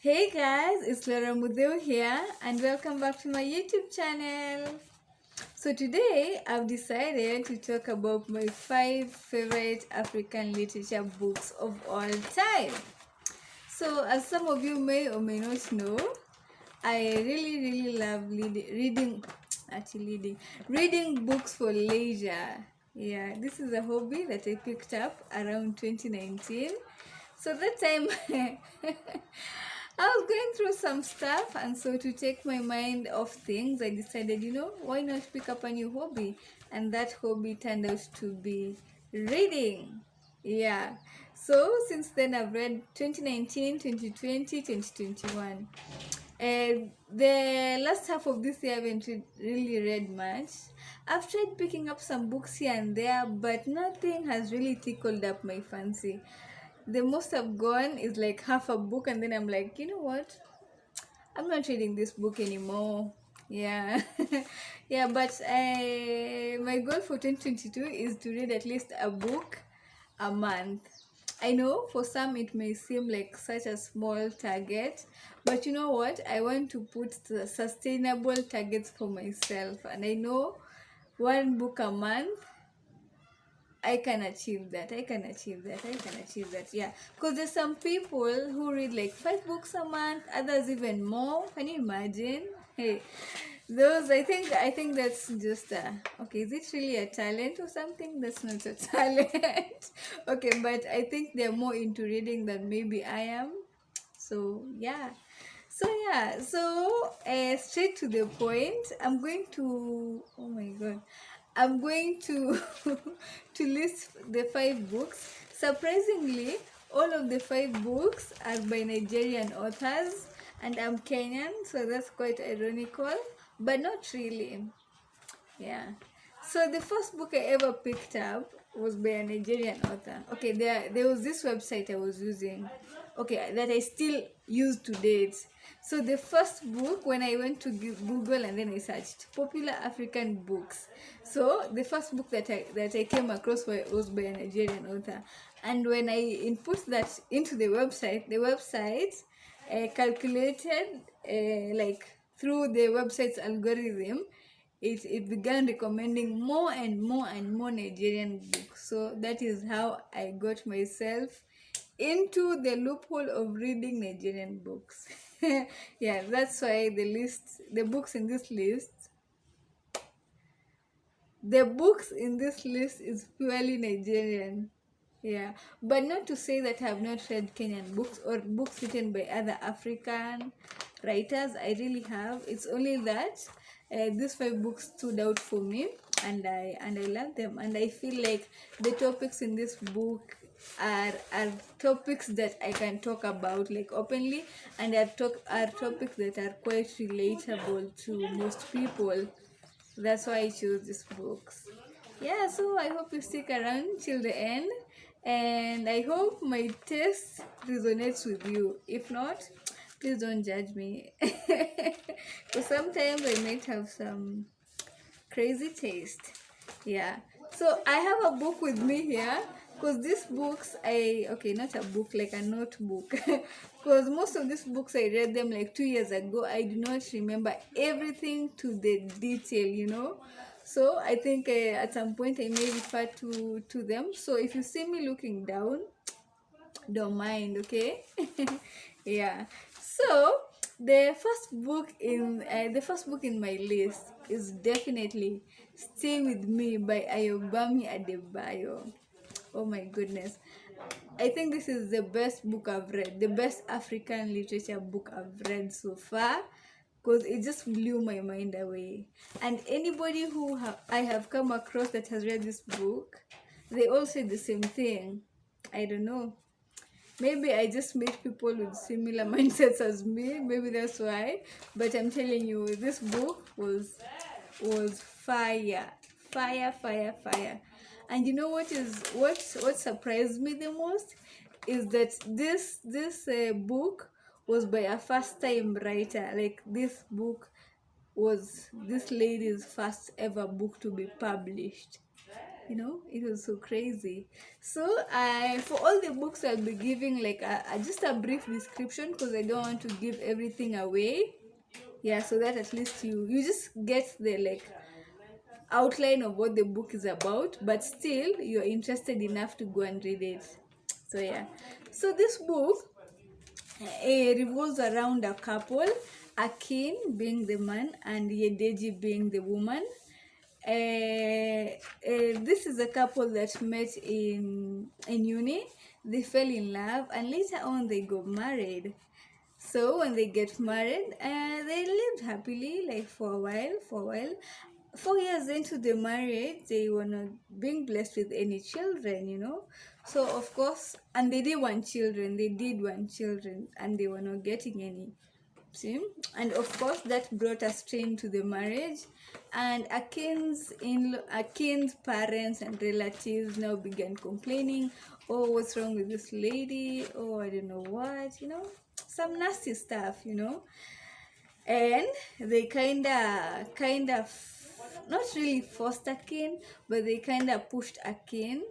Hey guys, it's Mutheu here and welcome back to my YouTube channel. So today I've decided to talk about my 5 favorite African literature books of all time. So as some of you may or may not know, I really love reading books for leisure. Yeah, this is a hobby that I picked up around 2019. So that time I was going through some stuff, and so to take my mind off things, I decided, why not pick up a new hobby? And that hobby turned out to be reading. Yeah. So since then, I've read 2019, 2020, 2021. The last half of this year, I haven't really read much. I've tried picking up some books here and there, but nothing has really tickled up my fancy. The most I've gone is like half a book, and then I'm like, you know what? I'm not reading this book anymore. Yeah. Yeah, but my goal for 2022 is to read at least a book a month. I know for some it may seem like such a small target, but you know what? I want to put the sustainable targets for myself, and I know one book a month I can achieve that. I can achieve that. I can achieve that. Yeah. Because there's some people who read like 5 books a month, others even more. Can you imagine? Hey, those I think that's just okay, is it really a talent or something? That's not a talent. Okay, but I think they're more into reading than maybe I am. So yeah. Straight to the point. Oh my god, I'm going to to list the 5 books. Surprisingly, all of the 5 books are by Nigerian authors, and I'm Kenyan, so that's quite ironical, but not really. Yeah. So the first book I ever picked up was by a Nigerian author. Okay, there was this website I was using, okay, that I still use to date. So the first book, when I went to Google and then I searched popular African books, so the first book that I came across was by a Nigerian author. And when I input that into the website calculated like through the website's algorithm, it began recommending more and more and more Nigerian books. So that is how I got myself into the loophole of reading Nigerian books. Yeah, that's why the books in this list is purely Nigerian. Yeah, but not to say that I have not read Kenyan books or books written by other African writers. I really have. It's only that these 5 books stood out for me, and I love them. And I feel like the topics in this book are topics that I can talk about like openly, and are topics that are quite relatable to most people. That's why I chose these books. Yeah, so I hope you stick around till the end, and I hope my taste resonates with you. If not, please don't judge me. Because sometimes I might have some crazy taste. Yeah. So I have a book with me here, because these books not a book, like a notebook. Because most of these books I read them like 2 years ago. I do not remember everything to the detail. So I think at some point I may refer to them. So if you see me looking down, don't mind, okay? Yeah. So the first book in my list is definitely Stay With Me by Ayobami Adebayo. Oh my goodness, I think this is the best book I've read, the best African literature book I've read so far, because it just blew my mind away. And anybody I have come across that has read this book, they all say the same thing. I don't know, maybe I just meet people with similar mindsets as me, maybe that's why. But I'm telling you, this book was fire, fire, fire, fire. And you know what surprised me the most is that this book was by a first time writer. Like, this book was this lady's first ever book to be published. It was so crazy. So I for all the books I'll be giving like just a brief description, because I don't want to give everything away. Yeah, so that at least you just get the like outline of what the book is about, but still you're interested enough to go and read it. So yeah, so this book revolves around a couple, Akin being the man and Yedeji being the woman. This is a couple that met in uni. They fell in love and later on they got married. So when they get married, they lived happily like for a while. 4 years into the marriage, they were not being blessed with any children. So of course, and they did want children. They did want children, and they were not getting any. See? And of course, that brought a strain to the marriage. And Akin's parents and relatives now began complaining, "Oh, what's wrong with this lady? Oh, I don't know what, some nasty stuff. And they kinda not really forced Akin, but they kinda pushed Akin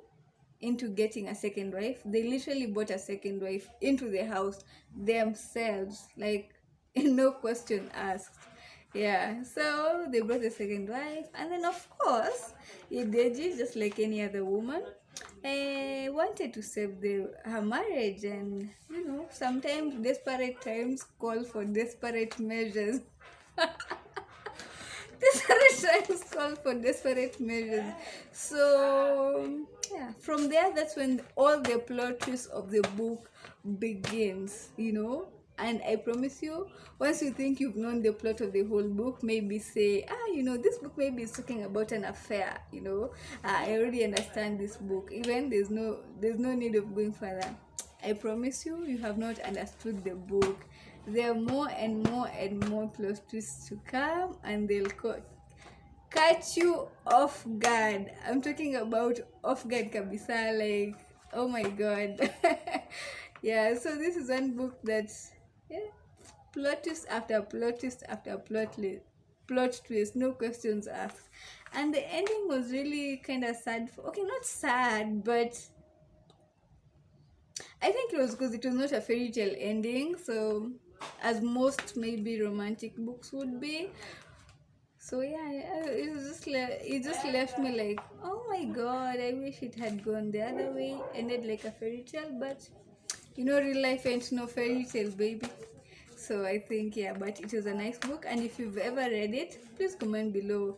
into getting a second wife. They literally bought a second wife into the house themselves, like no question asked. Yeah, so they brought a second wife, and then of course, Ideji, just like any other woman, wanted to save her marriage, and sometimes desperate times call for desperate measures. Desperate times call for desperate measures. So yeah, from there, that's when all the plot twists of the book begins. And I promise you, once you think you've known the plot of the whole book, maybe say, this book maybe is talking about an affair. I already understand this book. Even there's no need of going further. I promise you, you have not understood the book. There are more and more and more plot twists to come, and they'll catch you off guard. I'm talking about off guard kabisa, like, oh my god. Yeah, so this is one book that, yeah, plot twist after plot twist after plot twist, no questions asked. And the ending was really kind of sad. Okay, not sad, but I think it was because it was not a fairy tale ending, so as most maybe romantic books would be. So yeah, it just left me like, oh my god, I wish it had gone the other way, ended like a fairy tale, but real life ain't no fairy tale, baby. So I think, yeah, but it was a nice book, and if you've ever read it, please comment below.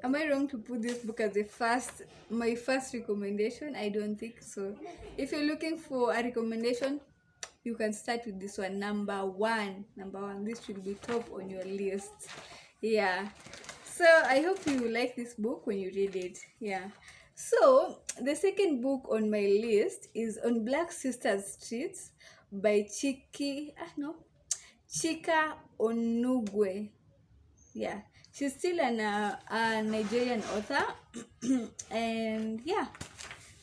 Am I wrong to put this book as my first recommendation? I don't think so. If you're looking for a recommendation, you can start with this one, number one. This should be top on your list. Yeah. So I hope you like this book when you read it. Yeah. So the second book on my list is On Black Sisters Streets by Chika Onugwe. Yeah, she's still a Nigerian author. And yeah,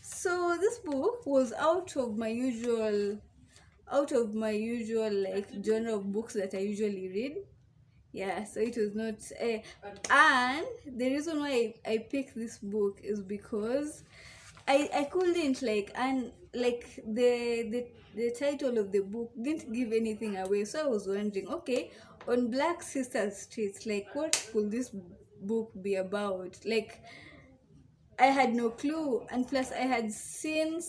so this book was out of my usual like genre of books that I usually read. Yeah, so it was not and the reason why I picked this book is because I couldn't like the title of the book didn't give anything away, so I was wondering, okay, On Black Sisters Streets, like what could this book be about? Like I had no clue, and plus I had seen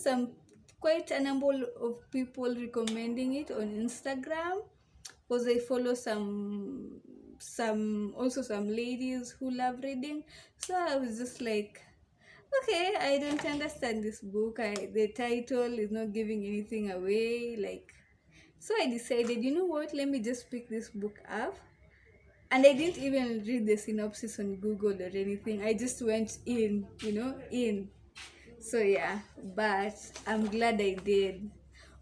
quite a number of people recommending it on Instagram, because I follow some ladies who love reading. So I was just like, okay, I don't understand this book. The title is not giving anything away. Like, so I decided, you know what? Let me just pick this book up. And I didn't even read the synopsis on Google or anything. I just went in. So yeah, but I'm glad I did.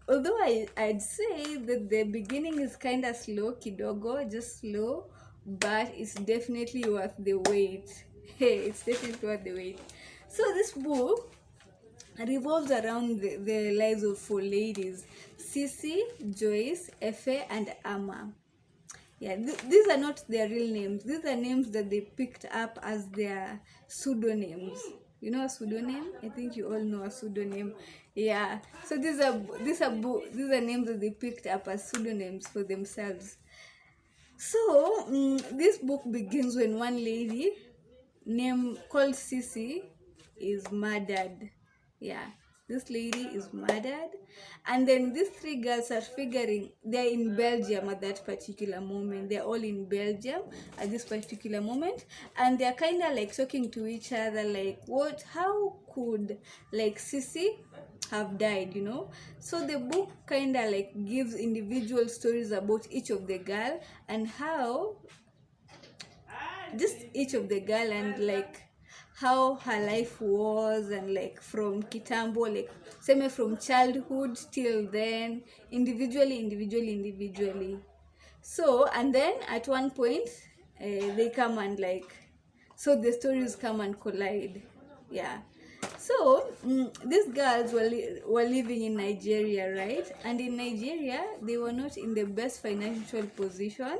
Although I'd say that the beginning is kind of slow, kidogo, just slow, but it's definitely worth the wait. Hey, it's definitely worth the wait. So this book revolves around the lives of four ladies: Sisi, Joyce, Efe, and Amma. Yeah, these are not their real names. These are names that they picked up as their pseudonyms. You know a pseudonym? I think you all know a pseudonym. Yeah. So these are names that they picked up as pseudonyms for themselves. So this book begins when one lady named called Sissy is murdered. Yeah, this lady is murdered, and then these three girls are figuring they're in Belgium at that particular moment. They're all in Belgium at this particular moment, and they're kind of like talking to each other, like, what? How could like Sissy have died, you know? So the book kind of like gives individual stories about each of the girl and how just each of the girl and like how her life was, and like from kitambo, like same from childhood till then, individually. So and then at one point they come and like, so the stories come and collide. Yeah. So these girls were living in Nigeria, right? And in Nigeria they were not in the best financial position,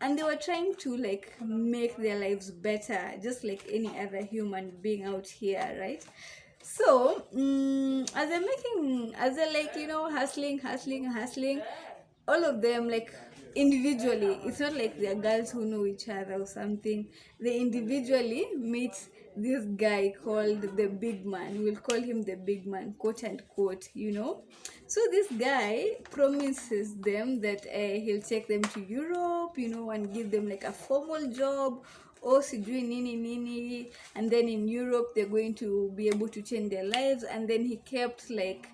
and they were trying to like make their lives better, just like any other human being out here, right? So as they're like, you know, hustling, all of them like individually, it's not like they're girls who know each other or something. They individually meet this guy called the big man. We'll call him the big man, quote unquote, you know. So this guy promises them that he'll take them to Europe, you know, and give them like a formal job, or sijui nini, and then in Europe they're going to be able to change their lives. And then he kept like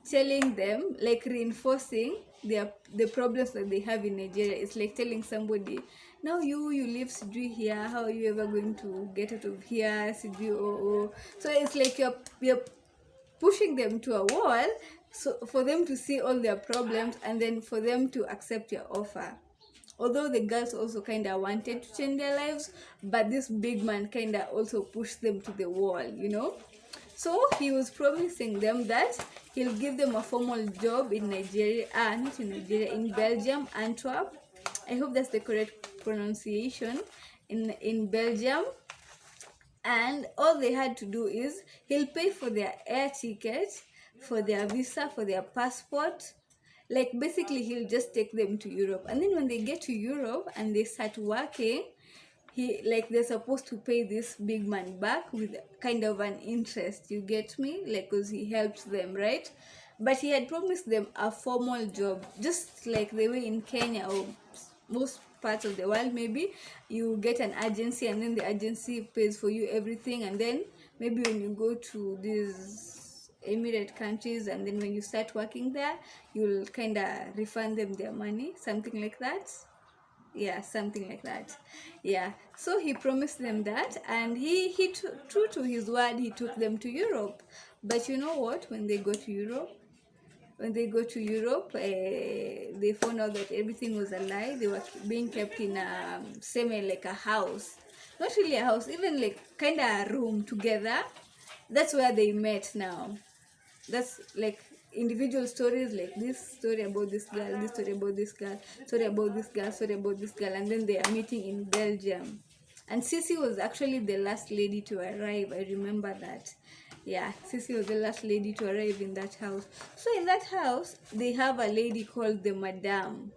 telling them, like reinforcing the problems that they have in Nigeria. It's like telling somebody, now you live sijui here, how are you ever going to get out of here, sijui oh. So it's like you're pushing them to a wall, so for them to see all their problems and then for them to accept your offer. Although the girls also kind of wanted to change their lives, but this big man kind of also pushed them to the wall, you know. So he was promising them that he'll give them a formal job in Nigeria, not in Nigeria, in Belgium, Antwerp. I hope that's the correct pronunciation, in Belgium. And all they had to do is he'll pay for their air ticket, for their visa, for their passport. Like basically he'll just take them to Europe, and then when they get to Europe and they start working, they're supposed to pay this big man back with kind of an interest, you get me, like, because he helped them, right? But he had promised them a formal job, just like the way in Kenya or most parts of the world, maybe you get an agency and then the agency pays for you everything, and then maybe when you go to these Emirate countries and then when you start working there, you'll kind of refund them their money, something like that. Yeah, something like that. Yeah, so he promised them that, and he true to his word, he took them to Europe. But you know what, when they go to Europe, they found out that everything was a lie. They were being kept in a semi, like a house, not really a house, even like kind of a room together. That's where they met now. That's like individual stories, like this story about this girl, this story about this girl, story about this girl, story about this girl, and then they are meeting in Belgium. And Sissy was actually the last lady to arrive. I remember that. Yeah, Sissy was the last lady to arrive in that house. So in that house, they have a lady called the Madame.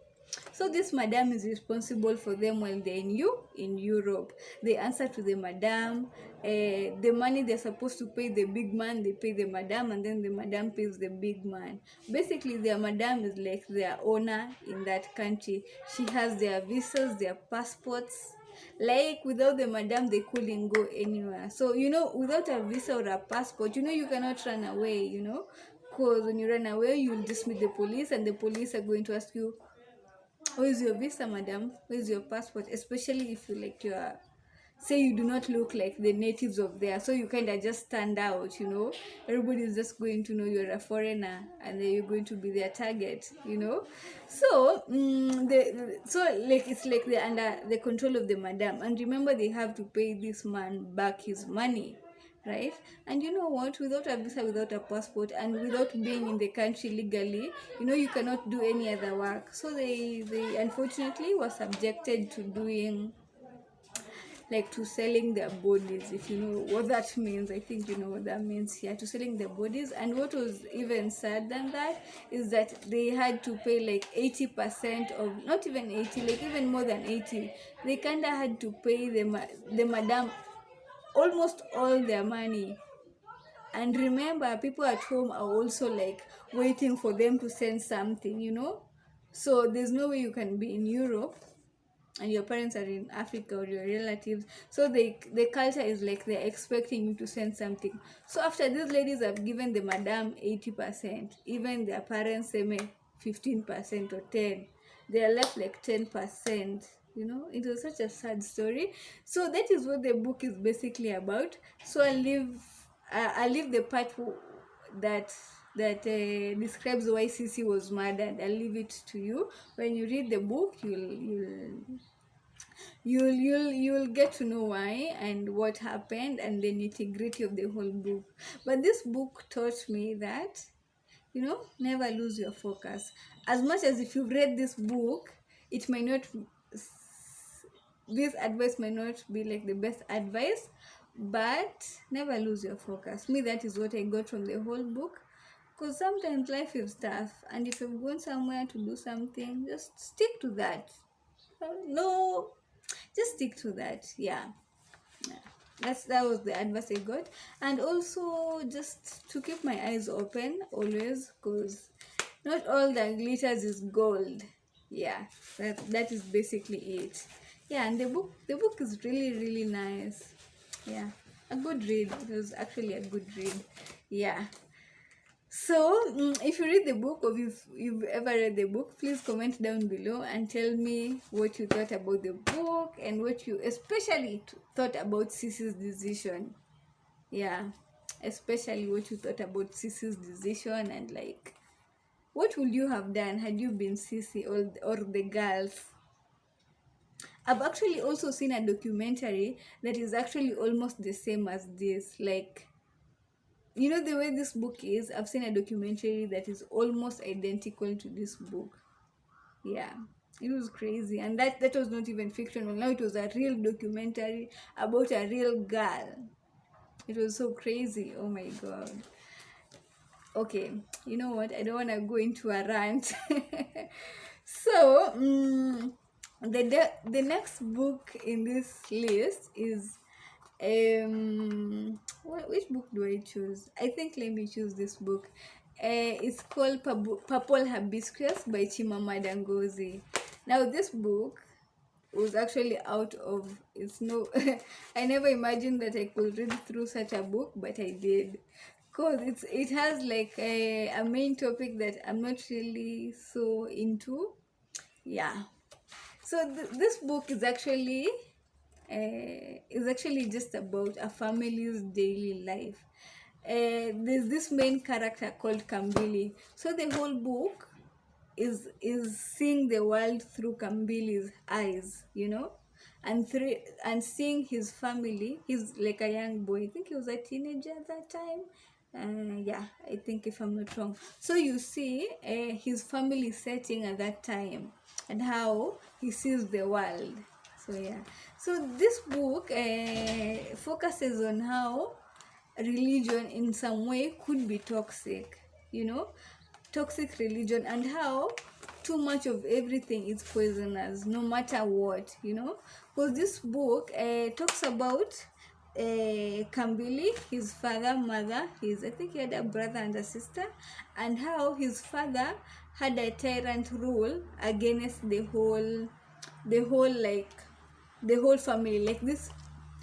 So this madam is responsible for them when they're in Europe. They answer to the madam. The money they're supposed to pay the big man, they pay the madam, and then the madam pays the big man. Basically, their madam is like their owner in that country. She has their visas, their passports. Like without the madam, they couldn't go anywhere. So, you know, without a visa or a passport, you know, you cannot run away, you know. Because when you run away, you'll just meet the police, and the police are going to ask you, where is your visa, madam? Where is your passport? Especially if you like say you do not look like the natives of there, so you kind of just stand out, you know. Everybody is just going to know you're a foreigner, and then you're going to be their target, you know. So it's like they're under the control of the madam, and remember they have to pay this man back his money, right? And you know what, without a visa, without a passport, and without being in the country legally, you know, you cannot do any other work. So they unfortunately were subjected to doing like to selling their bodies, if you know what that means. I think you know what that means. Yeah, to selling their bodies. And what was even sad than that is that they had to pay like 80% of, not even 80, like even more than 80. They kind of had to pay the madam almost all their money. And remember, people at home are also like waiting for them to send something, you know. So there's no way you can be in Europe and your parents are in Africa or your relatives. So the culture is like they're expecting you to send something. So after these ladies have given the madam 80%, even their parents say me 15% or 10, they are left like 10%. You know, it was such a sad story. So that is what the book is basically about. So I leave the part that describes why Sisi was murdered. I'll leave it to you. When you read the book, you'll get to know why and what happened and the nitty-gritty of the whole book. But this book taught me that, you know, never lose your focus. As much as if you've read this book, it may not, this advice may not be like the best advice, but never lose your focus. Me, that is what I got from the whole book. Because sometimes life is tough, and if you've gone somewhere to do something, just stick to that. No, just stick to that. Yeah. That was the advice I got. And also just to keep my eyes open always, because not all that glitters is gold. Yeah, that is basically it. Yeah, and the book is really nice. Yeah, a good read. It was actually a good read. Yeah. So, if you read the book or if you've ever read the book, please comment down below and tell me what you thought about the book and what you especially thought about Sisi's decision. Yeah, especially what you thought about Sisi's decision, and like, what would you have done had you been Sisi or the girls? I've actually also seen a documentary that is actually almost the same as this. Like, you know, the way this book is, I've seen a documentary that is almost identical to this book. Yeah, it was crazy. And that was not even fictional. Now it was a real documentary about a real girl. It was so crazy. Oh my god. Okay, you know what? I don't want to go into a rant. So, the next book in this list is which book do I choose? I think let me choose this book. It's called Purple Hibiscus by Chimamanda Ngozi. Now this book was actually out of, it's no I never imagined that I could read through such a book, but I did, because it has like a main topic that I'm not really so into. Yeah, so this book is actually just about a family's daily life. There's this main character called Kambili. So the whole book is seeing the world through Kambili's eyes, you know, and seeing his family. He's like a young boy. I think he was a teenager at that time. Yeah, I think, if I'm not wrong. So you see his family setting at that time and how he sees the world. So yeah, so this book focuses on how religion in some way could be toxic, you know, toxic religion, and how too much of everything is poisonous, no matter what, you know. Because this book talks about Kambili, his father, mother, I think he had a brother and a sister, and how his father had a tyrant rule against the whole family. Like this,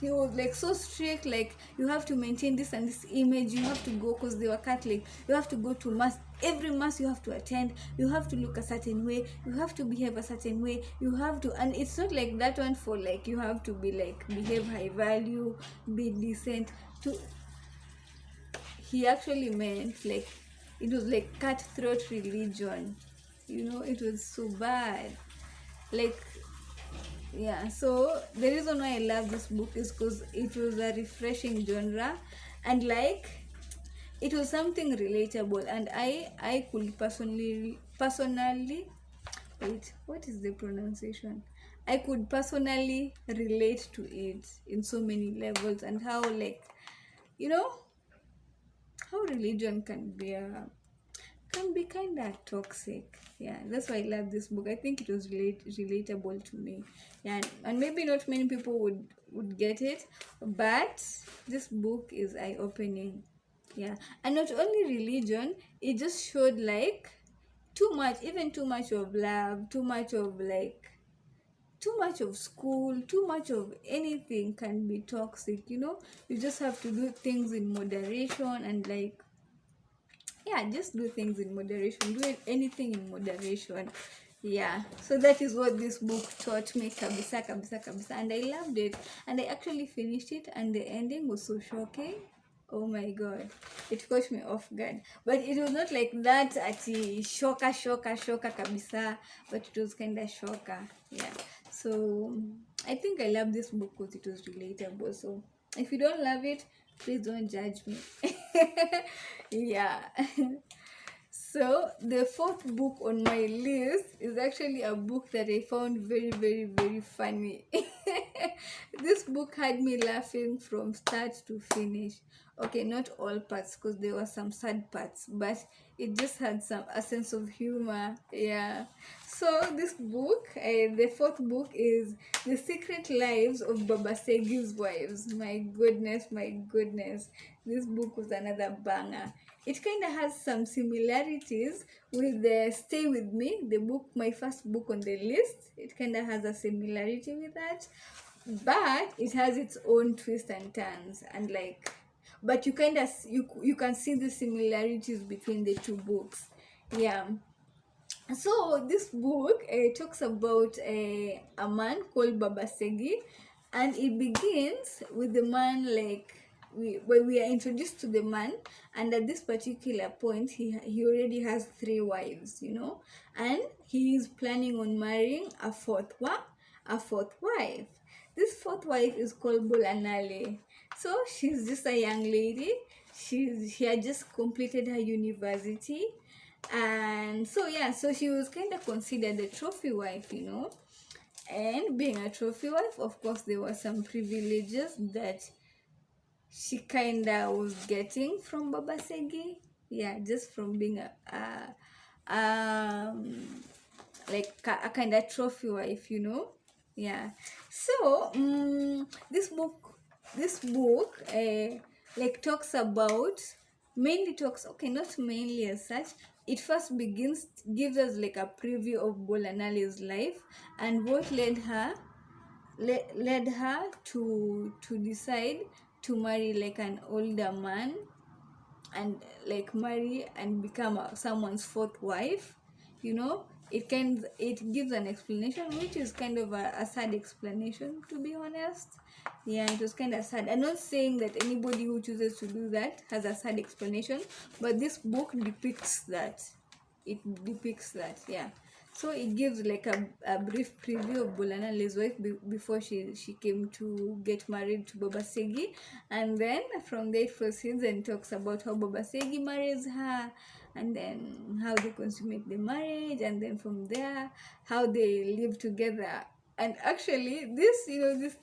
he was like so strict, like you have to maintain this and this image, you have to go, because they were Catholic, you have to go to mass, every mass you have to attend, you have to look a certain way, you have to behave a certain way, you have to, and it's not like that one for like you have to be like behave high value, be decent to, he actually meant like it was like cutthroat religion, you know. It was so bad, like, yeah. So the reason why I love this book is because it was a refreshing genre, and like it was something relatable, and I could personally wait, what is the pronunciation? I could personally relate to it in so many levels, and how, like, you know, how religion can be kind of toxic. Yeah, that's why I love this book. I think it was relatable to me. Yeah, and maybe not many people would get it, but this book is eye opening. Yeah, and not only religion, it just showed like too much, even too much of love, too much of like too much of school, too much of anything can be toxic. You just have to do things in moderation, and like, yeah, just do things in moderation, do anything in moderation. Yeah, so that is what this book taught me, kabisa kabisa kabisa, and I loved it, and I actually finished it, and the ending was so shocking. Oh my god, it caught me off guard, but it was not like that ati shocker kabisa, but it was kind of shocker. Yeah, so I think I love this book because it was relatable. So if you don't love it, please don't judge me. Yeah. So the fourth book on my list is actually a book that I found very, very, very funny. This book had me laughing from start to finish. Okay, not all parts, because there were some sad parts, but it just had a sense of humor. Yeah. So this book, the fourth book, is The Secret Lives of Babasegi's Wives. My goodness, my goodness. This book was another banger. It kind of has some similarities with the Stay With Me, the book, my first book on the list. It kind of has a similarity with that, but it has its own twists and turns, and like, but you kind of you can see the similarities between the two books. Yeah. So this book talks about a man called Babasegi, and it begins with the man, like, when we are introduced to the man, and at this particular point he already has 3 wives, and he is planning on marrying a fourth wife. This fourth wife is called Bolanale. So she's just a young lady. She had just completed her university, and so yeah, so she was kind of considered a trophy wife. And being a trophy wife, of course, there were some privileges that she kind of was getting from Babasegi. Yeah, just from being like a kind of trophy wife. Yeah. So this book like talks about, mainly talks, okay, not mainly as such, it first gives us like a preview of Bolanale's life, and what led her to decide to marry like an older man, and like marry and become someone's fourth wife. It gives an explanation, which is kind of a sad explanation, to be honest. Yeah, it was kind of sad. I'm not saying that anybody who chooses to do that has a sad explanation, but this book depicts that. Yeah. So it gives like a brief preview of Bolanale's wife before she came to get married to Babasegi, and then from there it proceeds and talks about how Babasegi marries her, and then how they consummate the marriage, and then from there how they live together. And actually, these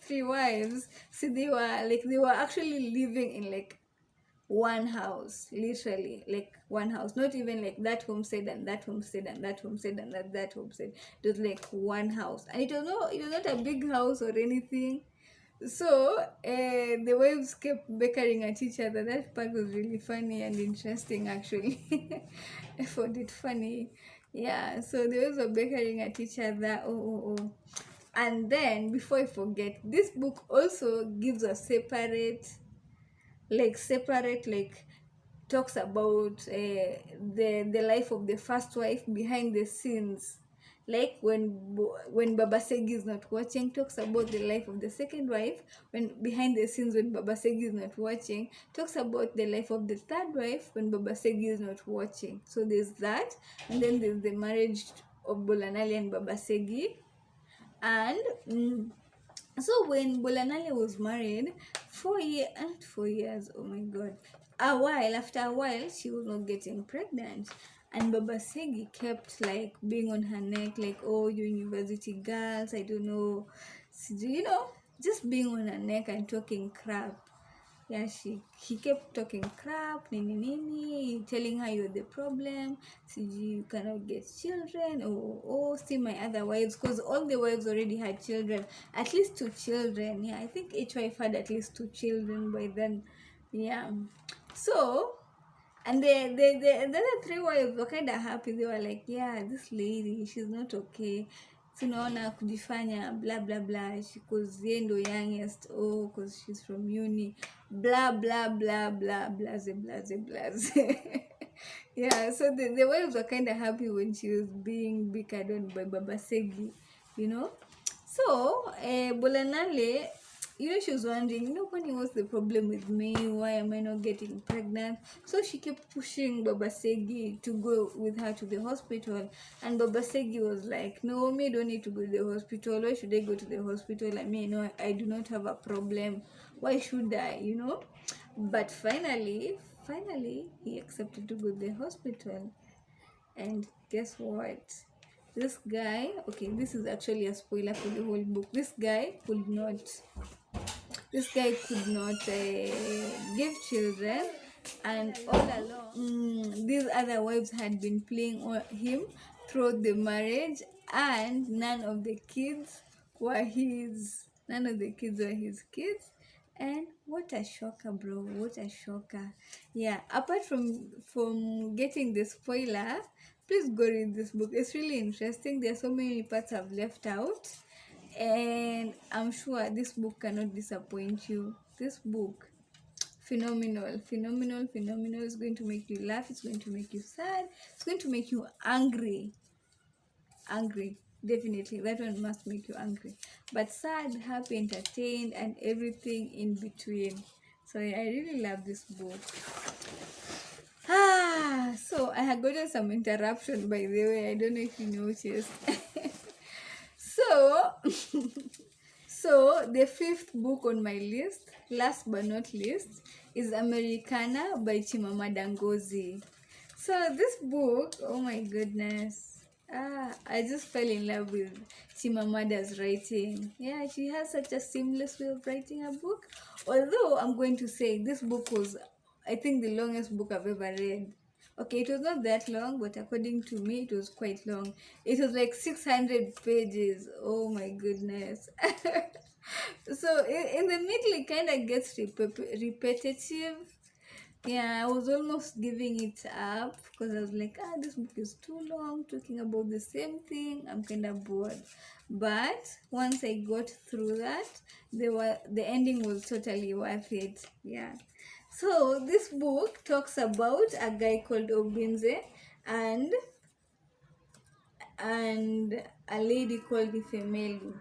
3 wives, see, they were actually living in like one house, literally like one house, not even like that homestead and that homestead and that homestead and that homestead. It was like one house, and it was not a big house or anything. So the wives kept bickering at each other. That part was really funny and interesting, actually. I found it funny. Yeah, so the wives were bickering at each other. Oh. And then, before I forget, this book also gives a separate, like, talks about the life of the first wife behind the scenes, like when Babasegi is not watching. Talks about the life of the second wife when behind the scenes, when Babasegi is not watching. Talks about the life of the third wife when Babasegi is not watching. So there's that, and then there's the marriage of Bolanale and Babasegi. And so when Bolanale was married, 4 years, oh my god, after a while, she was not getting pregnant. And Baba Segi kept like being on her neck, like, oh, you university girls, I don't know, just being on her neck and talking crap. Yeah, he kept talking crap, nini, telling her you're the problem, you cannot get children, oh, see my other wives, because all the wives already had children, at least 2 children. Yeah, I think each wife had at least 2 children by then. Yeah, so, and the other 3 wives were kind of happy. They were like, yeah, this lady, she's not okay, tunaona kujifanya blah blah blah, because yeye ndo youngest, because she's from uni, blah blah blah blah, blase blase blase. Yeah, so the wives were kind of happy when she was being bickered on by Baba Segi, So Bolanale, she was wondering, Connie, what's the problem with me? Why am I not getting pregnant? So she kept pushing Baba Segi to go with her to the hospital. And Baba Segi was like, no, me don't need to go to the hospital. Why should I go to the hospital? I mean, I do not have a problem. Why should I, But finally, he accepted to go to the hospital. And guess what? This guy, okay, this is actually a spoiler for the whole book. This guy could not give children, and all along these other wives had been playing on him throughout the marriage, and none of the kids were his kids. And what a shocker, bro, what a shocker. Yeah, apart from getting the spoiler, please go read this book. It's really interesting. There are so many parts I've left out, and I'm sure this book cannot disappoint you. This book, phenomenal. It's going to make you laugh, it's going to make you sad, it's going to make you angry. Definitely, that one must make you angry, but sad, happy, entertained, and everything in between. So I really love this book. So I had gotten some interruption, by the way. I don't know if you noticed. So the 5th book on my list, last but not least, is Americana by Chimamanda Ngozi. So this book, oh my goodness, I just fell in love with Chimamanda's writing. Yeah, she has such a seamless way of writing a book. Although I'm going to say this book was, I think, the longest book I've ever read. Okay, it was not that long, but according to me, it was quite long. It was like 600 pages. Oh my goodness. So in the middle, it kind of gets repetitive. Yeah, I was almost giving it up because I was like, this book is too long, talking about the same thing. I'm kind of bored. But once I got through that, the ending was totally worth it. Yeah. So this book talks about a guy called Obinze and a lady called Ifemelu.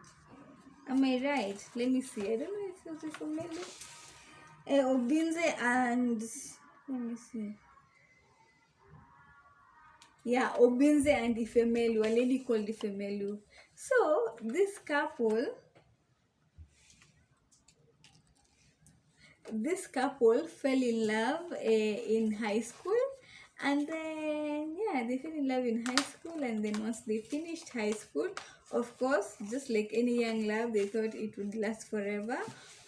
Am I right? Let me see. I don't know if it was Ifemelu. Obinze and, let me see. Yeah, Obinze and Ifemelu, a lady called Ifemelu. So this couple fell in love in high school, and then they fell in love in high school, and then once they finished high school, of course, just like any young love, they thought it would last forever.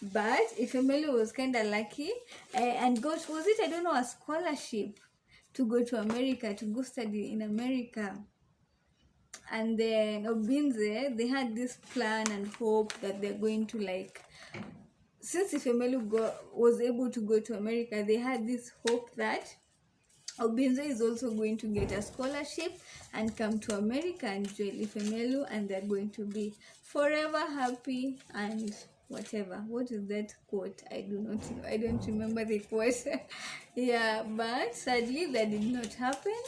But Ifemelu was kind of lucky and got, I don't know, a scholarship to go to America, to go study in America. And then Obinze, they had this plan and hope that they're going to, since Ifemelu was able to go to America, they had this hope that Obinze is also going to get a scholarship and come to America and join Ifemelu, and they're going to be forever happy and whatever. What is that quote? I do not know. I don't remember the quote. Yeah, but sadly that did not happen,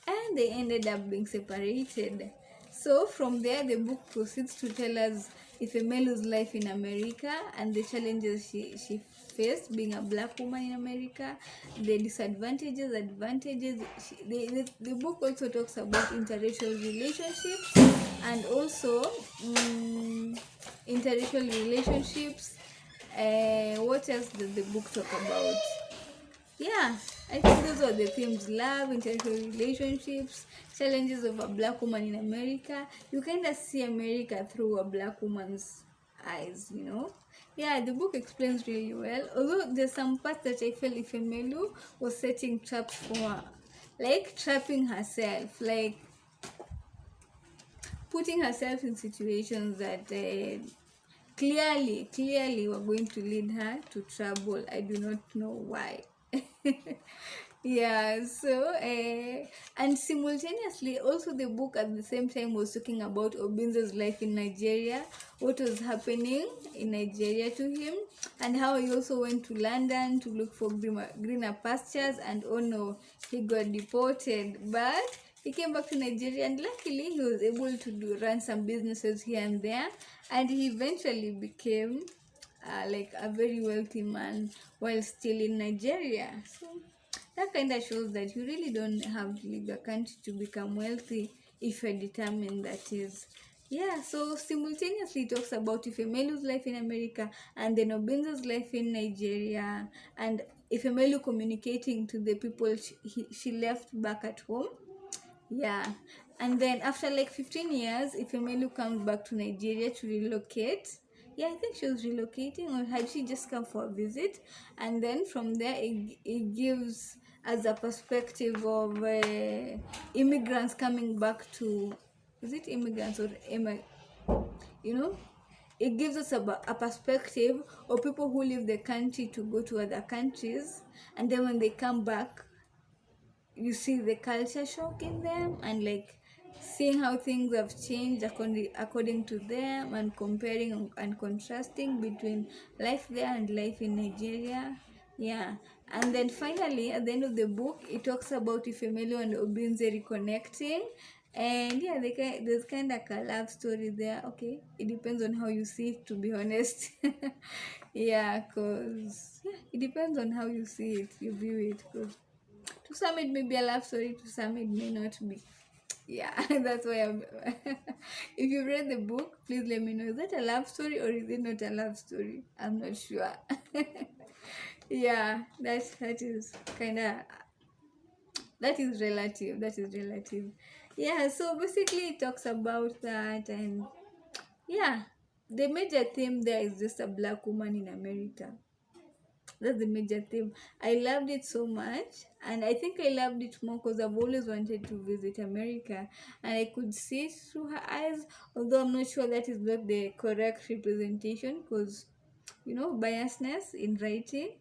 and they ended up being separated. So from there, the book proceeds to tell us Ifemelu's life in America and the challenges she faced being a black woman in America, the disadvantages, advantages. The book also talks about interracial relationships, and also interracial relationships. What else does the book talk about? Yeah, I think those are the themes: love, interracial relationships, challenges of a black woman in America. You kind of see America through a black woman's eyes, you know. Yeah, the book explains really well. Although there's some parts that I felt Ifemelu was setting traps for her, like trapping herself, like putting herself in situations that clearly were going to lead her to trouble. I do not know why. Yeah, so and simultaneously also the book at the same time was talking about Obinza's life in Nigeria, what was happening in Nigeria to him, and how he also went to London to look for greener pastures, and oh no, he got deported, but he came back to Nigeria, and luckily he was able to run some businesses here and there, and he eventually became like a very wealthy man while still in Nigeria. So that kind of shows that you really don't have to leave a country to become wealthy if you're determined, that is. Yeah, so simultaneously it talks about Ifemelu's life in America and then Obinza's life in Nigeria, and Ifemelu communicating to the people she left back at home. Yeah, and then after like 15 years, Ifemelu comes back to Nigeria to relocate. Yeah, I think she was relocating, or had she just come for a visit? And then from there, it gives us a perspective of immigrants coming back to, is it immigrants or you know? It gives us a perspective of people who leave the country to go to other countries, and then when they come back, you see the culture shock in them, and like seeing how things have changed according to them, and comparing and contrasting between life there and life in Nigeria. Yeah, and then finally at the end of the book it talks about Ifemelu and Obinze reconnecting, and yeah, there's kind of a love story there. Okay, it depends on how you see it, to be honest. Yeah, because yeah, it depends on how you see it, you view it, because to some it may be a love story, to some it may not be. Yeah, that's why I'm if you read the book, please let me know, is that a love story or is it not a love story? I'm not sure. Yeah, that is kind of, that is relative. Yeah, so basically it talks about that, and yeah, the major theme there is just a black woman in America. That's the major theme. I loved it so much, and I think I loved it more because I've always wanted to visit America, and I could see it through her eyes. Although I'm not sure that is not the correct representation, because biasness in writing.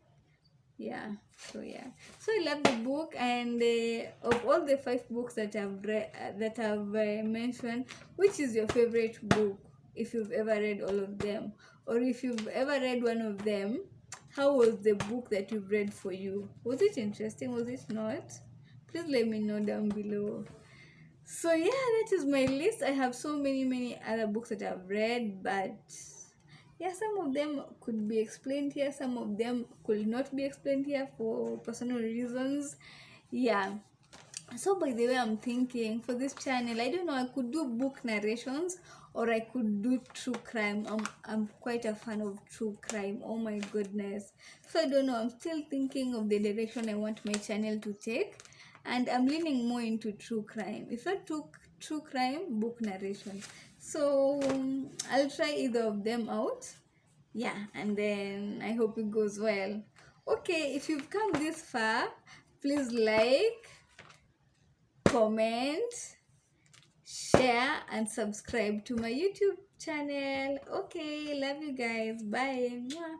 Yeah, so yeah, so I love the book, and of all the 5 books that I've read, that I've mentioned, which is your favorite book, if you've ever read all of them, or if you've ever read one of them? How was the book that you've read for you? Was it interesting? Was it not? Please let me know down below. So yeah, that is my list. I have so many other books that I've read, but yeah, some of them could be explained here, some of them could not be explained here for personal reasons. Yeah, so by the way, I'm thinking for this channel, I don't know, I could do book narrations or I could do true crime. I'm quite a fan of true crime. Oh my goodness. So I don't know, I'm still thinking of the direction I want my channel to take, and I'm leaning more into true crime. If I took true crime, book narration. So I'll try either of them out. Yeah, and then I hope it goes well. Okay, if you've come this far, please like, comment, share, and subscribe to my YouTube channel. Okay, love you guys. Bye. Mwah.